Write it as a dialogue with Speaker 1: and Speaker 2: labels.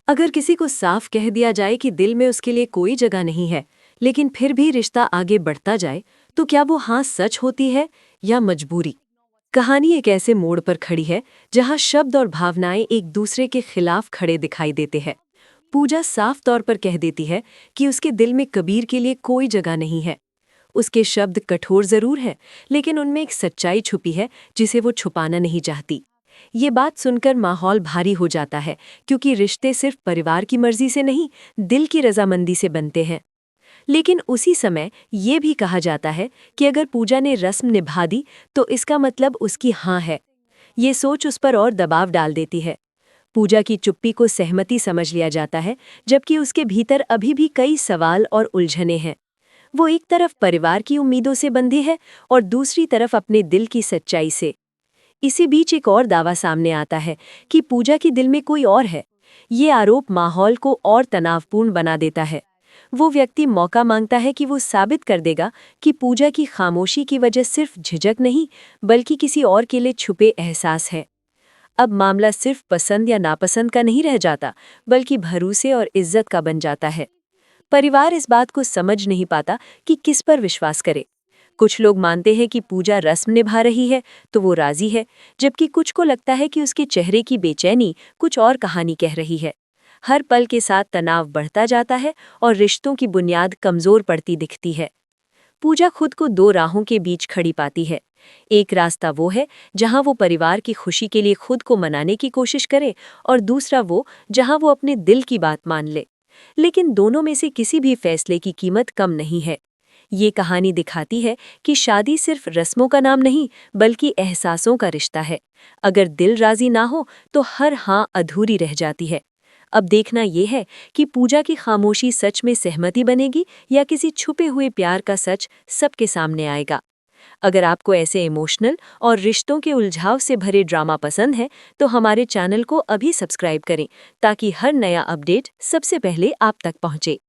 Speaker 1: अगर किसी को साफ कह दिया जाए कि दिल में उसके लिए कोई जगह नहीं है, लेकिन फिर भी रिश्ता आगे बढ़ता जाए, तो क्या वो हाँ सच होती है या मजबूरी? कहानी एक ऐसे मोड़ पर खड़ी है जहां शब्द और भावनाएं एक दूसरे के खिलाफ खड़े दिखाई देते हैं। पूजा साफ तौर पर कह देती है कि उसके दिल में कबीर के लिए कोई जगह नहीं है। उसके शब्द कठोर जरूर हैं, लेकिन उनमें एक सच्चाई छुपी है जिसे वो छुपाना नहीं चाहती। ये बात सुनकर माहौल भारी हो जाता है, क्योंकि रिश्ते सिर्फ परिवार की मर्जी से नहीं, दिल की रजामंदी से बनते हैं। लेकिन उसी समय ये भी कहा जाता है कि अगर पूजा ने रस्म निभा दी तो इसका मतलब उसकी हाँ है। ये सोच उस पर और दबाव डाल देती है। पूजा की चुप्पी को सहमति समझ लिया जाता है, जबकि उसके भीतर अभी भी कई सवाल और उलझने हैं। वो एक तरफ परिवार की उम्मीदों से बंधी है और दूसरी तरफ अपने दिल की सच्चाई से। इसी बीच एक और दावा सामने आता है कि पूजा के दिल में कोई और है। ये आरोप माहौल को और तनावपूर्ण बना देता है। वो व्यक्ति मौका मांगता है कि वो साबित कर देगा कि पूजा की खामोशी की वजह सिर्फ झिझक नहीं, बल्कि किसी और के लिए छुपे एहसास है। अब मामला सिर्फ पसंद या नापसंद का नहीं रह जाता, बल्कि भरोसे और इज्जत का बन जाता है। परिवार इस बात को समझ नहीं पाता कि किस पर विश्वास करे। कुछ लोग मानते हैं कि पूजा रस्म निभा रही है तो वो राजी है, जबकि कुछ को लगता है कि उसके चेहरे की बेचैनी कुछ और कहानी कह रही है। हर पल के साथ तनाव बढ़ता जाता है और रिश्तों की बुनियाद कमजोर पड़ती दिखती है। पूजा खुद को दो राहों के बीच खड़ी पाती है। एक रास्ता वो है जहां वो परिवार की खुशी के लिए खुद को मनाने की कोशिश करे, और दूसरा वो जहां वो अपने दिल की बात मान ले। लेकिन दोनों में से किसी भी फैसले की कीमत कम नहीं है। ये कहानी दिखाती है कि शादी सिर्फ रस्मों का नाम नहीं, बल्कि एहसासों का रिश्ता है। अगर दिल राजी ना हो तो हर हाँ अधूरी रह जाती है। अब देखना यह है कि पूजा की खामोशी सच में सहमति बनेगी या किसी छुपे हुए प्यार का सच सबके सामने आएगा। अगर आपको ऐसे इमोशनल और रिश्तों के उलझाव से भरे ड्रामा पसंद है, तो हमारे चैनल को अभी सब्सक्राइब करें ताकि हर नया अपडेट सबसे पहले आप तक पहुंचे।